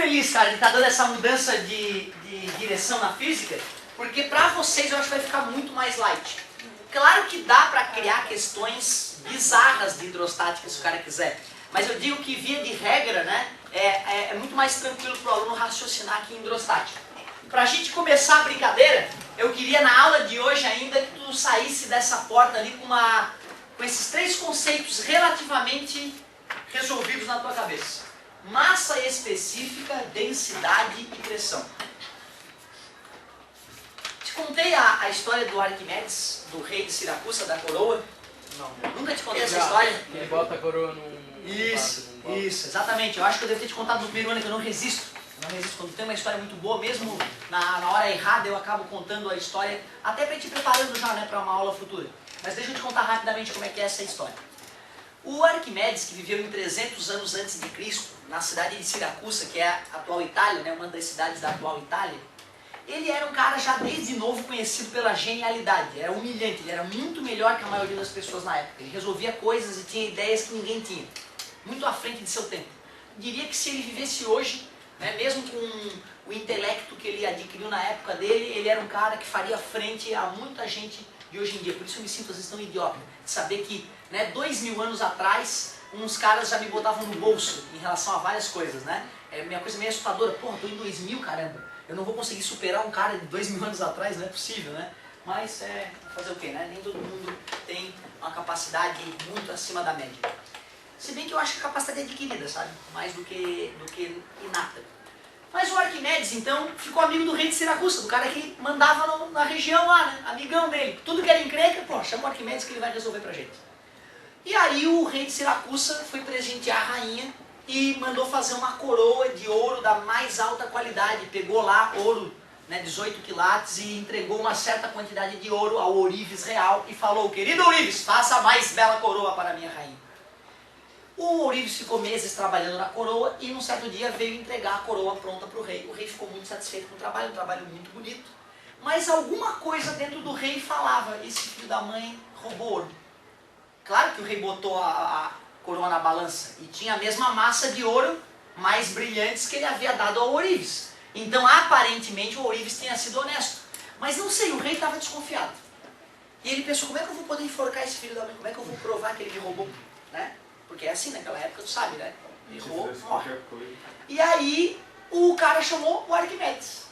feliz, cara, de estar dando essa mudança de direção na física, porque pra vocês eu acho que vai ficar muito mais light. Claro que dá pra criar questões bizarras de hidrostática se o cara quiser, mas eu digo que via de regra, né, é muito mais tranquilo pro aluno raciocinar aqui em hidrostática. Pra gente começar a brincadeira, eu queria na aula de hoje ainda que tu saísse dessa porta ali com esses três conceitos relativamente resolvidos na tua cabeça. Massa específica, densidade e pressão. Te contei a história do Arquimedes, do rei de Siracusa, da coroa? Não. Nunca te contei essa história? Ele bota a coroa num... Isso, exatamente. Eu acho que eu devo ter te contado no primeiro ano, que eu não resisto. Quando tem uma história muito boa, mesmo na hora errada, eu acabo contando a história, até para ir te preparando já, né, para uma aula futura. Mas deixa eu te contar rapidamente como é que é essa história. O Arquimedes, que viveu em 300 anos antes de Cristo, na cidade de Siracusa, que é a atual Itália, né, uma das cidades da atual Itália, ele era um cara já desde novo conhecido pela genialidade, era humilhante, ele era muito melhor que a maioria das pessoas na época. Ele resolvia coisas e tinha ideias que ninguém tinha, muito à frente de seu tempo. Eu diria que se ele vivesse hoje, né, mesmo com o intelecto que ele adquiriu na época dele, ele era um cara que faria frente a muita gente de hoje em dia. Por isso eu me sinto às vezes tão idiota, de saber que, né, 2000 anos atrás, uns caras já me botavam no bolso em relação a várias coisas, né? É minha coisa meio assustadora. Porra, tô em 2000, caramba. Eu não vou conseguir superar um cara de 2000 anos atrás, não é possível, né? Mas fazer o quê, né? Nem todo mundo tem uma capacidade muito acima da média. Se bem que eu acho que a capacidade é adquirida, sabe? Mais do que inata. Mas o Arquimedes, então, ficou amigo do rei de Siracusa, do cara que mandava na região lá, né? Amigão dele. Tudo que era encrenca, pô, chama o Arquimedes que ele vai resolver pra gente. E aí o rei de Siracusa foi presentear a rainha e mandou fazer uma coroa de ouro da mais alta qualidade. Pegou lá ouro, né, 18 quilates e entregou uma certa quantidade de ouro ao ourives real e falou: querido ourives, faça a mais bela coroa para a minha rainha. O ourives ficou meses trabalhando na coroa e num certo dia veio entregar a coroa pronta para o rei. O rei ficou muito satisfeito com o trabalho, um trabalho muito bonito. Mas alguma coisa dentro do rei falava: esse filho da mãe roubou ouro. Claro que o rei botou a coroa na balança e tinha a mesma massa de ouro mais brilhantes que ele havia dado ao ourives. Então aparentemente o ourives tenha sido honesto. Mas não sei, o rei estava desconfiado. E ele pensou: como é que eu vou poder enforcar esse filho da mãe? Como é que eu vou provar que ele me roubou? Né? Porque é assim, naquela época, tu sabe, né? Errou, morre. E aí o cara chamou o Arquimedes.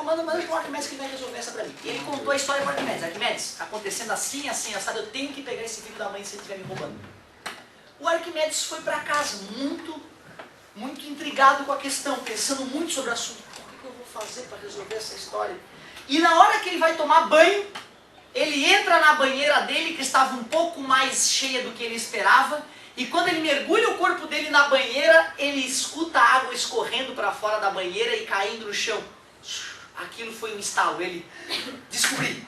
Manda chamar o Arquimedes que ele vai resolver essa pra mim. E ele contou a história para o Arquimedes. Arquimedes, acontecendo assim, assim, assado, eu tenho que pegar esse filho da mãe se ele estiver me roubando. O Arquimedes foi para casa muito intrigado com a questão, pensando muito sobre o assunto. O que eu vou fazer para resolver essa história? E na hora que ele vai tomar banho, ele entra na banheira dele, que estava um pouco mais cheia do que ele esperava, e quando ele mergulha o corpo dele na banheira, ele escuta a água escorrendo para fora da banheira e caindo no chão. Aquilo foi um estalo. Ele descobri.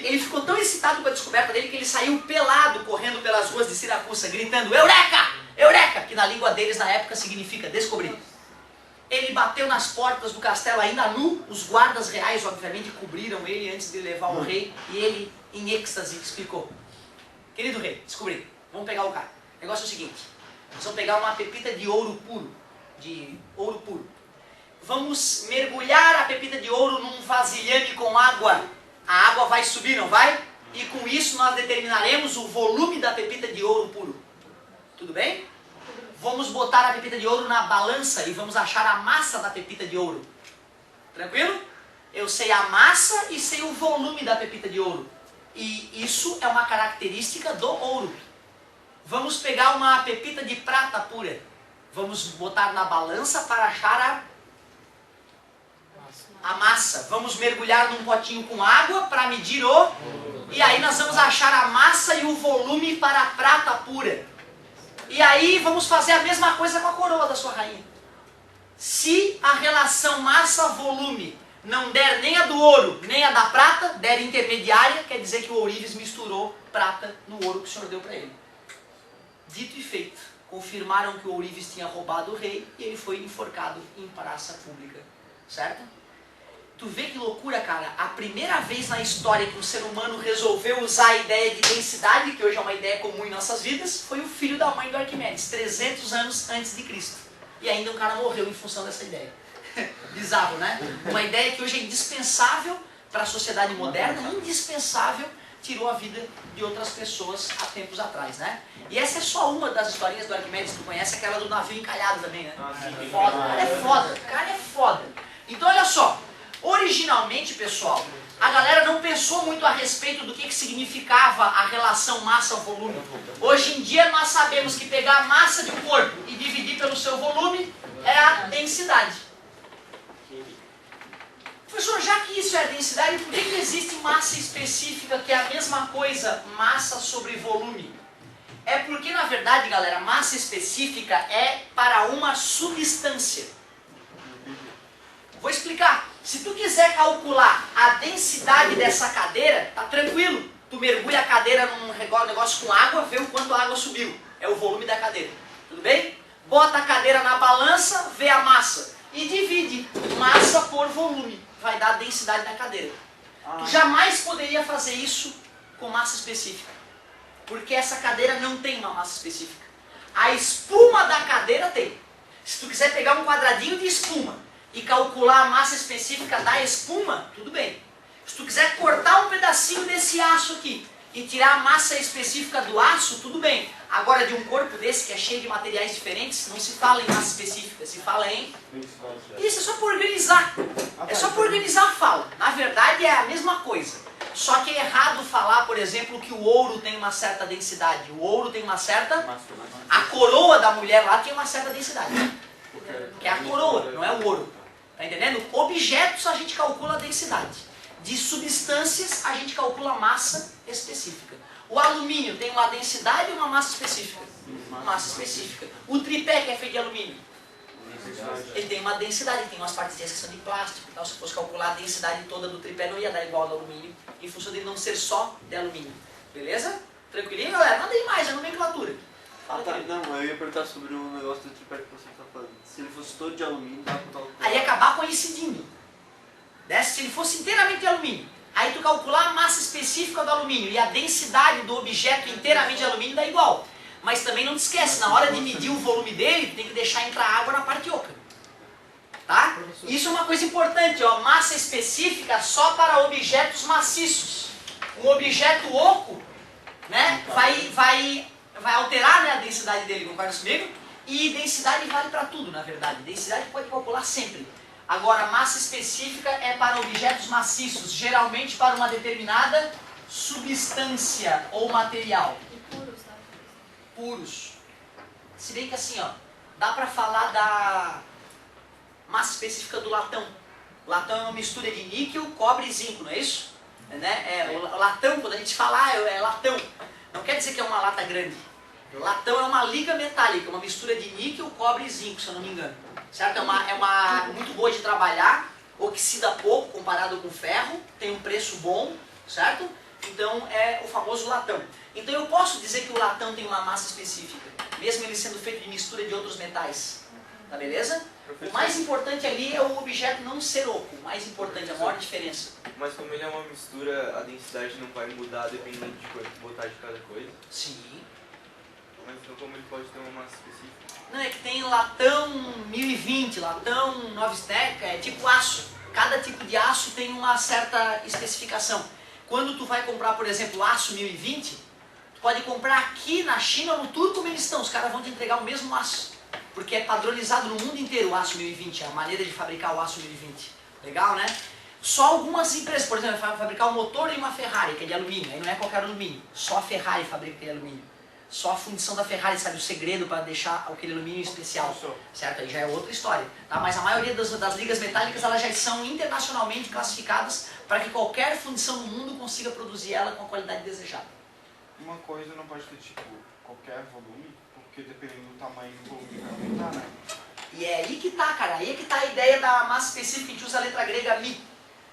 Ele ficou tão excitado com a descoberta dele que ele saiu pelado correndo pelas ruas de Siracusa, gritando: Eureka! Eureka! Que na língua deles na época significa descobrir. Ele bateu nas portas do castelo ainda nu. Os guardas reais obviamente cobriram ele antes de levar o rei. E ele, em êxtase, explicou: querido rei, descobri. Vamos pegar o cara. O negócio é o seguinte: nós vamos pegar uma pepita de ouro puro. Vamos mergulhar a pepita de ouro num vasilhame com água. A água vai subir, não vai? E com isso nós determinaremos o volume da pepita de ouro puro. Tudo bem? Vamos botar a pepita de ouro na balança e vamos achar a massa da pepita de ouro. Tranquilo? Eu sei a massa e sei o volume da pepita de ouro. E isso é uma característica do ouro. Vamos pegar uma pepita de prata pura. Vamos botar na balança para achar a massa. Vamos mergulhar num potinho com água para medir o... E aí nós vamos achar a massa e o volume para a prata pura. E aí vamos fazer a mesma coisa com a coroa da sua rainha. Se a relação massa-volume não der nem a do ouro, nem a da prata, der intermediária, quer dizer que o ourives misturou prata no ouro que o senhor deu para ele. Dito e feito. Confirmaram que o ourives tinha roubado o rei e ele foi enforcado em praça pública. Certo? Tu vê que loucura, cara. A primeira vez na história que um ser humano resolveu usar a ideia de densidade, que hoje é uma ideia comum em nossas vidas, foi o filho da mãe do Arquimedes, 300 anos antes de Cristo. e ainda um cara morreu em função dessa ideia. Bizarro, né? Uma ideia que hoje é indispensável para a sociedade moderna, indispensável, tirou a vida de outras pessoas há tempos atrás, né? E essa é só uma das historinhas do Arquimedes que tu conhece, aquela do navio encalhado também, né? Foda, o cara é foda, o cara é foda. Então olha só, originalmente, pessoal, a galera não pensou muito a respeito do que significava a relação massa-volume. Hoje em dia nós sabemos que pegar a massa de um corpo e dividir pelo seu volume é a densidade. Professor, já que isso é a densidade, por que existe massa específica que é a mesma coisa, massa sobre volume? É porque, na verdade, galera, massa específica é para uma substância. Vou explicar. Se tu quiser calcular a densidade dessa cadeira, tá tranquilo. Tu mergulha a cadeira num negócio com água, vê o quanto a água subiu. É o volume da cadeira. Tudo bem? Bota a cadeira na balança, vê a massa. E divide massa por volume. Vai dar a densidade da cadeira. Tu jamais poderia fazer isso com massa específica. Porque essa cadeira não tem uma massa específica. A espuma da cadeira tem. Se tu quiser pegar um quadradinho de espuma e calcular a massa específica da espuma, tudo bem. Se tu quiser cortar um pedacinho desse aço aqui e tirar a massa específica do aço, tudo bem. Agora, de um corpo desse que é cheio de materiais diferentes, não se fala em massa específica, se fala em... Isso é só por organizar. É só por organizar a fala. Na verdade, é a mesma coisa. Só que é errado falar, por exemplo, que o ouro tem uma certa densidade. O ouro tem uma certa... A coroa da mulher lá tem uma certa densidade. Que é a coroa, não é o ouro. Tá entendendo? Objetos a gente calcula a densidade. De substâncias a gente calcula a massa específica. O alumínio tem uma densidade e uma massa específica. Massa específica. O tripé que é feito de alumínio, ele tem uma densidade, ele tem umas partezinhas que são de plástico. Então, se fosse calcular a densidade toda do tripé, não ia dar igual ao do alumínio, em função dele não ser só de alumínio. Beleza? Tranquilinho, galera? Nada demais, é nomenclatura. Fala, tá, não, eu ia perguntar sobre um negócio do tripé que você está falando. Se ele fosse todo de alumínio, dá para calcular. Aí ia acabar coincidindo. Se ele fosse inteiramente de alumínio, aí tu calcular a massa específica do alumínio e a densidade do objeto inteiramente de alumínio dá igual. Mas também não te esquece, na hora de medir o volume dele, tem que deixar entrar água na parte oca. Tá? Isso é uma coisa importante, ó, massa específica só para objetos maciços. Um objeto oco, né, vai alterar, né, a densidade dele, concorda comigo? E densidade vale para tudo, na verdade. Densidade pode calcular sempre. Agora, massa específica é para objetos maciços, geralmente para uma determinada substância ou material. E puros, tá? Puros. Se bem que assim, ó, dá para falar da massa específica do latão. Latão é uma mistura de níquel, cobre e zinco, não é isso? Né? O latão, quando a gente fala, é latão, não quer dizer que é uma lata grande. Latão é uma liga metálica, uma mistura de níquel, cobre e zinco, se eu não me engano. Certo? É uma muito boa de trabalhar, oxida pouco comparado com ferro, tem um preço bom, certo? Então é o famoso latão. Então eu posso dizer que o latão tem uma massa específica, mesmo ele sendo feito de mistura de outros metais. Tá beleza? O mais importante ali é o objeto não ser oco, o mais importante, a maior diferença. Mas como ele é uma mistura, a densidade não vai mudar dependendo de quanto botar de cada coisa? Sim. Mas então como ele pode ter uma massa específica? Não, é que tem latão 1020, latão 9 é tipo aço. Cada tipo de aço tem uma certa especificação. Quando tu vai comprar, por exemplo, aço 1020, tu pode comprar aqui na China ou tudo como eles estão. Os caras vão te entregar o mesmo aço. Porque é padronizado no mundo inteiro o aço 1020, a maneira de fabricar o aço 1020. Legal, né? Só algumas empresas, por exemplo, fabricar um motor em uma Ferrari, que é de alumínio. Aí não é qualquer alumínio. Só a Ferrari fabrica aquele alumínio. Só a fundição da Ferrari sabe o segredo para deixar aquele alumínio especial, certo? Aí já é outra história, tá? Mas a maioria das ligas metálicas elas já são internacionalmente classificadas para que qualquer fundição no mundo consiga produzir ela com a qualidade desejada. Uma coisa não pode ter tipo qualquer volume, porque dependendo do tamanho do volume vai aumentar, né? E é aí que tá, cara, aí é que tá a ideia da massa específica, que a gente usa a letra grega mi.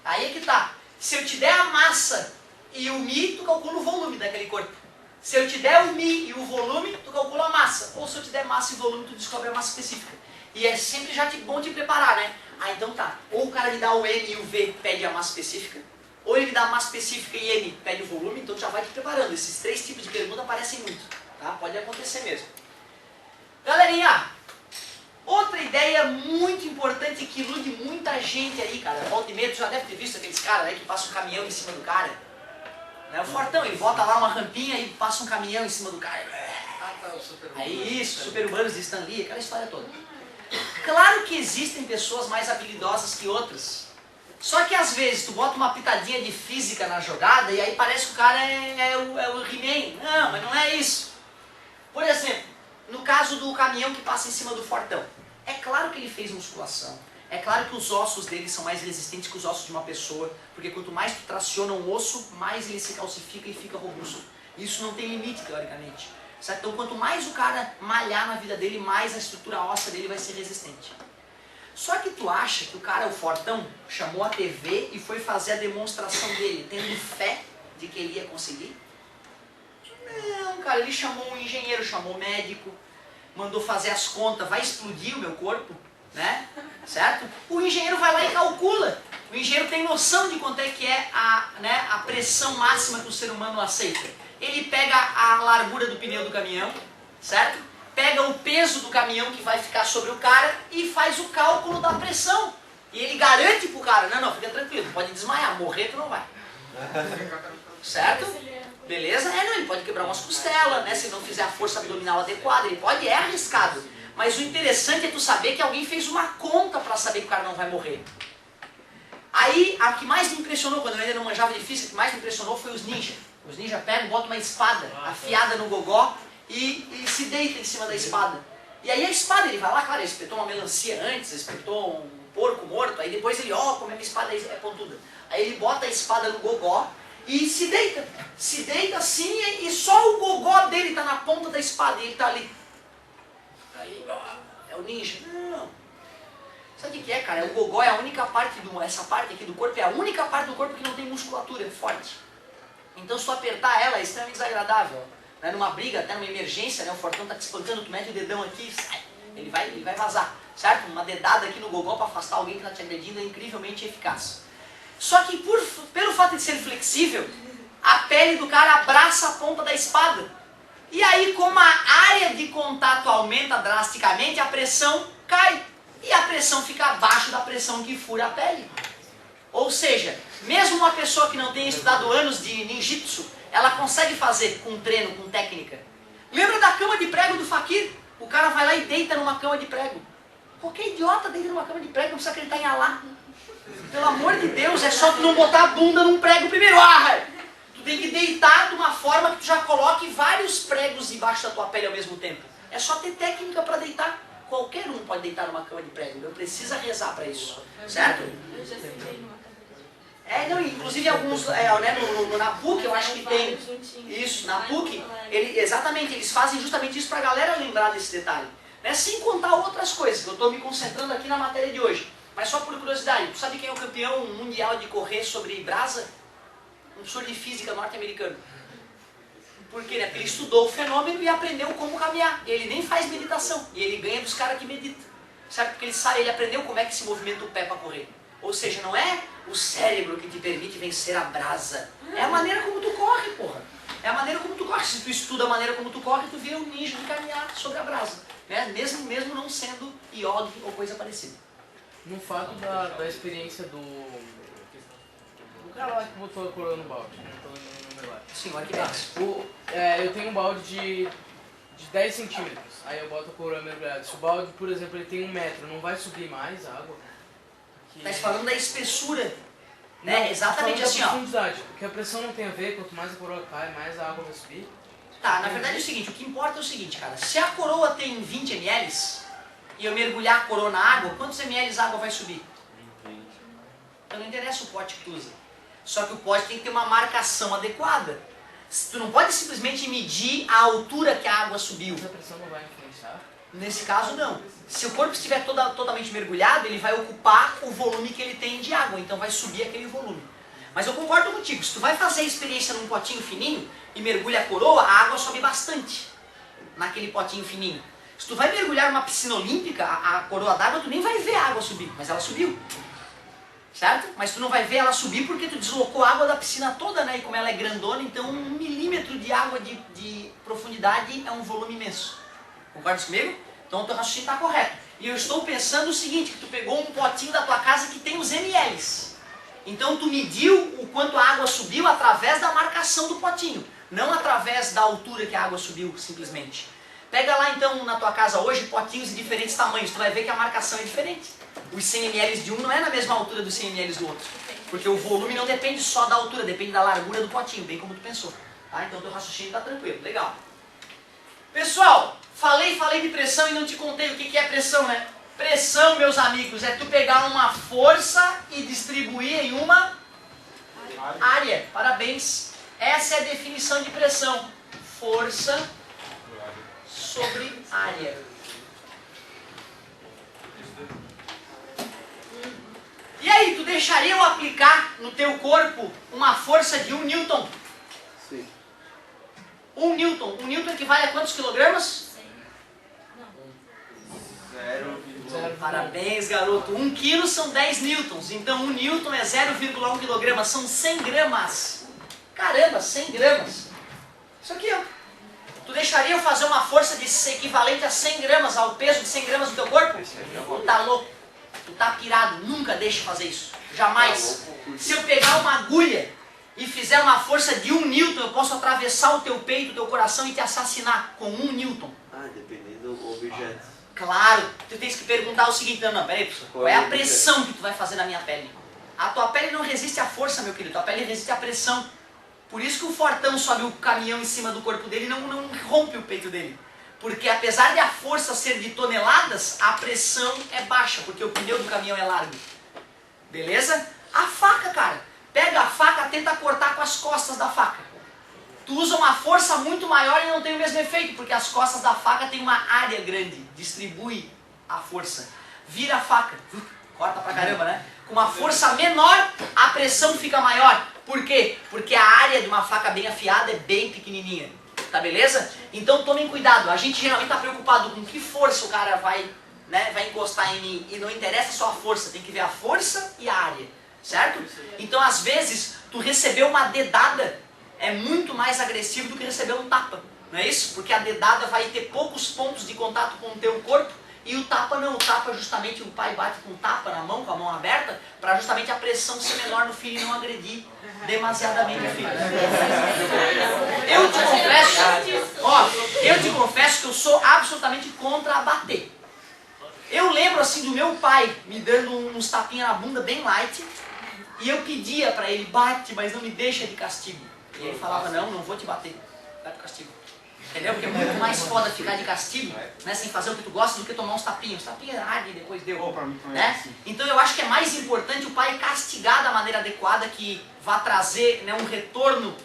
Aí é que tá. Se eu te der a massa e o mi, tu calcula o volume daquele corpo. Se eu te der o mi e o volume, tu calcula a massa. Ou se eu te der massa e volume, tu descobre a massa específica. E é sempre já bom te preparar, né? Ah, então tá. Ou o cara lhe dá o N e o V, pede a massa específica. Ou ele dá a massa específica e N, pede o volume. Então tu já vai te preparando. Esses três tipos de pergunta aparecem muito. Tá? Pode acontecer mesmo. Galerinha, Outra ideia muito importante que ilude muita gente aí, cara. Volta e meia, tu já deve ter visto aqueles caras aí que passam um caminhão em cima do cara. Né? O fortão, ele bota lá uma rampinha e passa um caminhão em cima do cara. Aí isso, Super Humanos de Stan Lee, aquela história toda. Claro que existem pessoas mais habilidosas que outras. Só que às vezes tu bota uma pitadinha de física na jogada e aí parece que o cara é o He-Man. Não, mas não é isso. Por exemplo, no caso do caminhão que passa em cima do fortão. É claro que ele fez musculação. É claro que os ossos dele são mais resistentes que os ossos de uma pessoa. Porque quanto mais tu traciona um osso, mais ele se calcifica e fica robusto. Isso não tem limite, teoricamente. Certo? Então quanto mais o cara malhar na vida dele, mais a estrutura óssea dele vai ser resistente. Só que tu acha que o cara, o fortão, chamou a TV e foi fazer a demonstração dele, tendo fé de que ele ia conseguir? Não, cara, ele chamou um engenheiro, chamou um médico, mandou fazer as contas, vai explodir o meu corpo, né? Certo? O engenheiro vai lá e calcula. O engenheiro tem noção de quanto é que é a pressão máxima que o ser humano aceita. Ele pega a largura do pneu do caminhão, certo? Pega o peso do caminhão que vai ficar sobre o cara e faz o cálculo da pressão. E ele garante pro cara, não, fica tranquilo, pode desmaiar, morrer tu não vai. Certo? Beleza? Não, ele pode quebrar umas costelas, né? Se não fizer a força abdominal adequada, ele pode, é arriscado. Mas o interessante é tu saber que alguém fez uma conta para saber que o cara não vai morrer. Aí, a que mais me impressionou, quando eu ainda não manjava de física, a que mais me impressionou foi os ninjas. Os ninjas pegam, botam uma espada afiada no gogó e se deita em cima da espada. E aí a espada, ele vai lá, claro, ele espetou uma melancia antes, espetou um porco morto, aí depois ele, como a minha espada é pontuda. Aí ele bota a espada no gogó e se deita. Se deita assim e só o gogó dele está na ponta da espada e ele está ali. Aí, é o ninja. Não. Sabe o que é, cara? O gogó é a única parte, essa parte aqui do corpo, é a única parte do corpo que não tem musculatura forte. Então se tu apertar ela é extremamente desagradável. Né? Numa briga, até numa emergência, né? O fortão tá te espancando, tu mete o dedão aqui e sai. Ele vai vazar, certo? Uma dedada aqui no gogó para afastar alguém que está te agredindo é incrivelmente eficaz. Só que pelo fato de ser flexível, a pele do cara abraça a ponta da espada. E aí, como a área de contato aumenta drasticamente, a pressão cai. E a pressão fica abaixo da pressão que fura a pele. Ou seja, mesmo uma pessoa que não tenha estudado anos de ninjitsu, ela consegue fazer com treino, com técnica. Lembra da cama de prego do Fakir? O cara vai lá e deita numa cama de prego. Qualquer idiota deita numa cama de prego, não precisa acreditar em Alá. Pelo amor de Deus, é só tu não botar a bunda num prego primeiro. Tu tem que deitar de uma forma que tu já coloque vários pregos debaixo da tua pele ao mesmo tempo. É só ter técnica para deitar. Qualquer um pode deitar numa cama de prego, não precisa rezar para isso, certo? Eu já sentei numa cadeira. Não, inclusive alguns, na PUC eu acho que tem isso, na PUC, exatamente, eles fazem justamente isso para a galera lembrar desse detalhe. Né? Sem contar outras coisas, que eu estou me concentrando aqui na matéria de hoje. Mas só por curiosidade, tu sabe quem é o campeão mundial de correr sobre brasa? Um professor de física norte-americano. Por quê? Porque ele estudou o fenômeno e aprendeu como caminhar. E ele nem faz meditação. E ele ganha dos caras que meditam. Sabe? Porque ele aprendeu como é que se movimenta o pé para correr. Ou seja, não é o cérebro que te permite vencer a brasa. É a maneira como tu corre, porra. É a maneira como tu corre. Se tu estuda a maneira como tu corre, tu vira um ninja de caminhar sobre a brasa. Né? Mesmo não sendo yogi ou coisa parecida. No fato da experiência do cara lá que botou a coroa no balde, não tô lembrando o nome lá. Senhor, que benção. Eu tenho um balde de 10 centímetros, aí eu boto a coroa mergulhada. Se o balde, por exemplo, ele tem 1 metro, não vai subir mais a água? Tá falando da espessura, não, né? Exatamente assim, da profundidade, porque a pressão não tem a ver, quanto mais a coroa cai, mais a água vai subir. Tá, na verdade é o seguinte, o que importa é o seguinte, cara, se a coroa tem 20 ml e eu mergulhar a coroa na água, quantos ml a água vai subir? Então não interessa o pote que tu usa. Só que o pote tem que ter uma marcação adequada. Tu não pode simplesmente medir a altura que a água subiu. Mas a pressão não vai influenciar? Nesse caso não. Se o corpo estiver totalmente mergulhado, ele vai ocupar o volume que ele tem de água, então vai subir aquele volume. Mas eu concordo contigo, se tu vai fazer a experiência num potinho fininho e mergulha a coroa, a água sobe bastante naquele potinho fininho. Se tu vai mergulhar numa piscina olímpica, a coroa d'água, tu nem vai ver a água subir, mas ela subiu. Certo? Mas tu não vai ver ela subir porque tu deslocou a água da piscina toda, né? E como ela é grandona, então 1 milímetro de água de profundidade é um volume imenso. Concordas comigo? Então o teu raciocínio está correto. E eu estou pensando o seguinte, que tu pegou um potinho da tua casa que tem os mLs. Então tu mediu o quanto a água subiu através da marcação do potinho, não através da altura que a água subiu, simplesmente. Pega lá então na tua casa hoje potinhos de diferentes tamanhos, tu vai ver que a marcação é diferente. Os 100 ml de um não é na mesma altura dos 100 ml do outro. Porque o volume não depende só da altura, depende da largura do potinho, bem como tu pensou. Tá? Então teu raciocínio está tranquilo, legal. Pessoal, falei de pressão e não te contei o que é pressão, né? Pressão, meus amigos, é tu pegar uma força e distribuir em uma área. Parabéns. Essa é a definição de pressão. Força sobre área. E aí, tu deixaria eu aplicar no teu corpo uma força de 1 Newton? Sim. 1 Newton. 1 Newton equivale a quantos quilogramas? 0,1. Parabéns, garoto. 1 quilo são 10 newtons. Então 1 Newton é 0,1 quilograma. São 100 gramas. Caramba, 100 gramas. Isso aqui, ó. Tu deixaria eu fazer uma força de equivalente a 100 gramas, ao peso de 100 gramas no teu corpo? Tu tá louco. Tu tá pirado. Nunca deixe fazer isso. Jamais. Se eu pegar uma agulha e fizer uma força de 1 Newton, eu posso atravessar o teu peito, o teu coração e te assassinar com 1 Newton. Ah, dependendo do objeto. Claro, tu tens que perguntar o seguinte, não, peraí, professor, qual é a pressão que tu vai fazer na minha pele? A tua pele não resiste à força, meu querido, a pele resiste à pressão. Por isso que o fortão sobe o caminhão em cima do corpo dele e não rompe o peito dele. Porque apesar de a força ser de toneladas, a pressão é baixa, porque o pneu do caminhão é largo. Beleza? A faca, cara, pega a faca, tenta cortar com as costas da faca. Tu usa uma força muito maior e não tem o mesmo efeito, porque as costas da faca tem uma área grande, distribui a força. Vira a faca, corta pra caramba, né? Com uma força menor, a pressão fica maior. Por quê? Porque a área de uma faca bem afiada é bem pequenininha. Tá beleza? Então tomem cuidado, a gente geralmente tá preocupado com que força o cara vai encostar em mim. E não interessa só a força, tem que ver a força e a área, certo? Então às vezes, tu recebeu uma dedada é muito mais agressivo do que receber um tapa, não é isso? Porque a dedada vai ter poucos pontos de contato com o teu corpo e o tapa não. O tapa justamente o pai bate com o tapa na mão, com a mão aberta, para justamente a pressão ser menor no filho e não agredir demasiadamente o filho. Eu te confesso que eu sou absolutamente contra a bater. Eu lembro assim do meu pai me dando uns tapinhas na bunda bem light e eu pedia para ele, bate, mas não me deixa de castigo. E ele falava, não vou te bater, vai pro castigo. Entendeu? Porque é muito mais foda ficar de castigo, né, sem fazer o que tu gosta, do que tomar uns tapinhos. Tapinha arde e depois deu. Né? Então eu acho que é mais importante o pai castigar da maneira adequada, que vá trazer, né, um retorno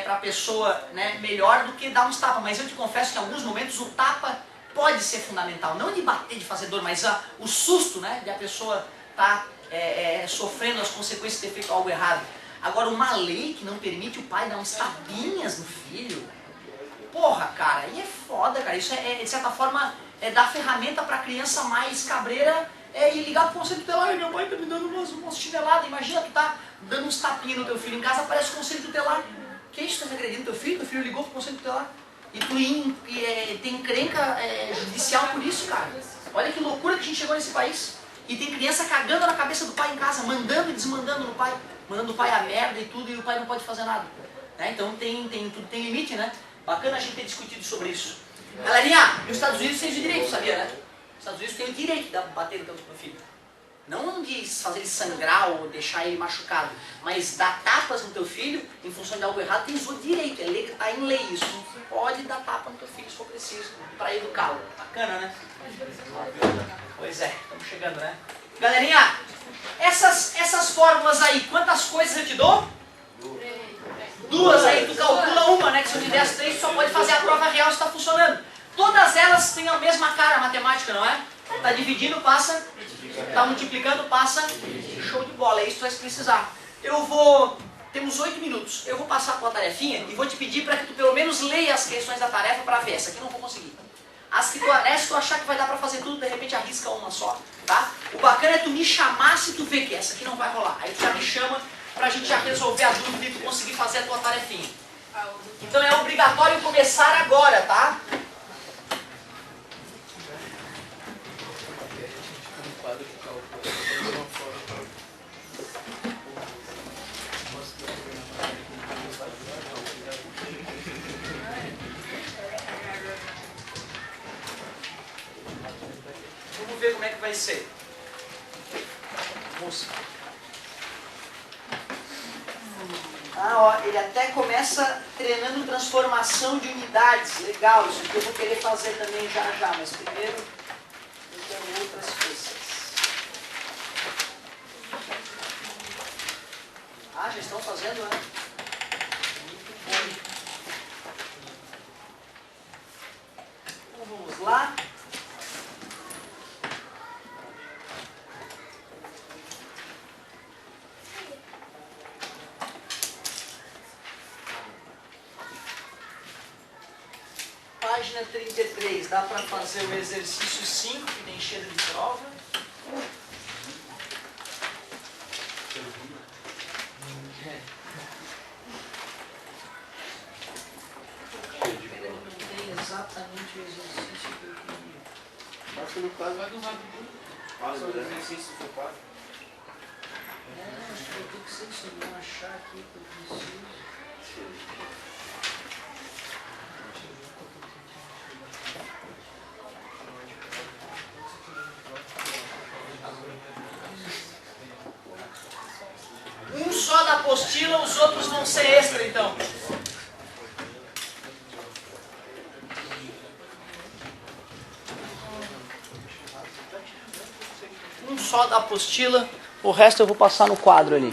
para a pessoa, né, melhor do que dar uns tapas. Mas eu te confesso que em alguns momentos o tapa pode ser fundamental. Não de bater, de fazer dor, mas o susto, né, de a pessoa estar sofrendo as consequências de ter feito algo errado. Agora, uma lei que não permite o pai dar uns tapinhas no filho, porra, cara, aí é foda, cara. Isso de certa forma, dar ferramenta pra criança mais cabreira e ligar pro conselho tutelar. Meu pai tá me dando umas chineladas. Imagina tu tá dando uns tapinhas no teu filho em casa, aparece o conselho tutelar. Que isso, tá me agredindo teu filho? Teu filho ligou pro conselho tutelar. E tu tem encrenca judicial por isso, cara. Olha que loucura que a gente chegou nesse país. E tem criança cagando na cabeça do pai em casa, mandando e desmandando no pai. Mandando o pai a merda e tudo, e o pai não pode fazer nada. Né? Então tudo tem limite, né? Bacana a gente ter discutido sobre isso. Galerinha, nos Estados Unidos tem o direito, sabia, né? Os Estados Unidos tem o direito de bater no teu filho. Não de fazer ele sangrar ou deixar ele machucado, mas dar tapas no teu filho em função de algo errado, tens o direito, está em lei isso. Pode dar tapa no teu filho se for preciso, para educá-lo. Bacana, né? Pois é, estamos chegando, né? Galerinha, essas fórmulas aí, quantas coisas eu te dou? 2 aí, tu calcula uma, né? Que se eu te der as 3, tu só pode fazer a prova real se está funcionando. Todas elas têm a mesma cara matemática, não é? Tá dividindo, passa. Tá multiplicando, passa. Show de bola, é isso que tu vai precisar. Temos 8 minutos. Eu vou passar a tua tarefinha e vou te pedir para que tu pelo menos leia as questões da tarefa para ver. Essa aqui eu não vou conseguir. Se tu achar que vai dar para fazer tudo, de repente arrisca uma só, tá? O bacana é tu me chamar se tu vê que essa aqui não vai rolar. Aí tu já me chama pra gente já resolver a dúvida e tu conseguir fazer a tua tarefinha. Então é obrigatório começar agora, tá? acontecer? Moça. Ó, ele até começa treinando transformação de unidades. Legal, isso aqui eu vou querer fazer também já já, mas primeiro eu quero outras coisas. Ah, já estão fazendo, né? Muito bom. Então vamos lá. Página 33, dá para fazer o exercício 5, que tem cheiro de prova. Ele não tem exatamente o exercício que eu queria. Acho que no caso vai do lado. Passa o exercício do quadro. Acho que eu tenho que ser isso, eu vou achar aqui que eu preciso. Um só da apostila, os outros vão ser extra, então. Um só da apostila, o resto eu vou passar no quadro ali.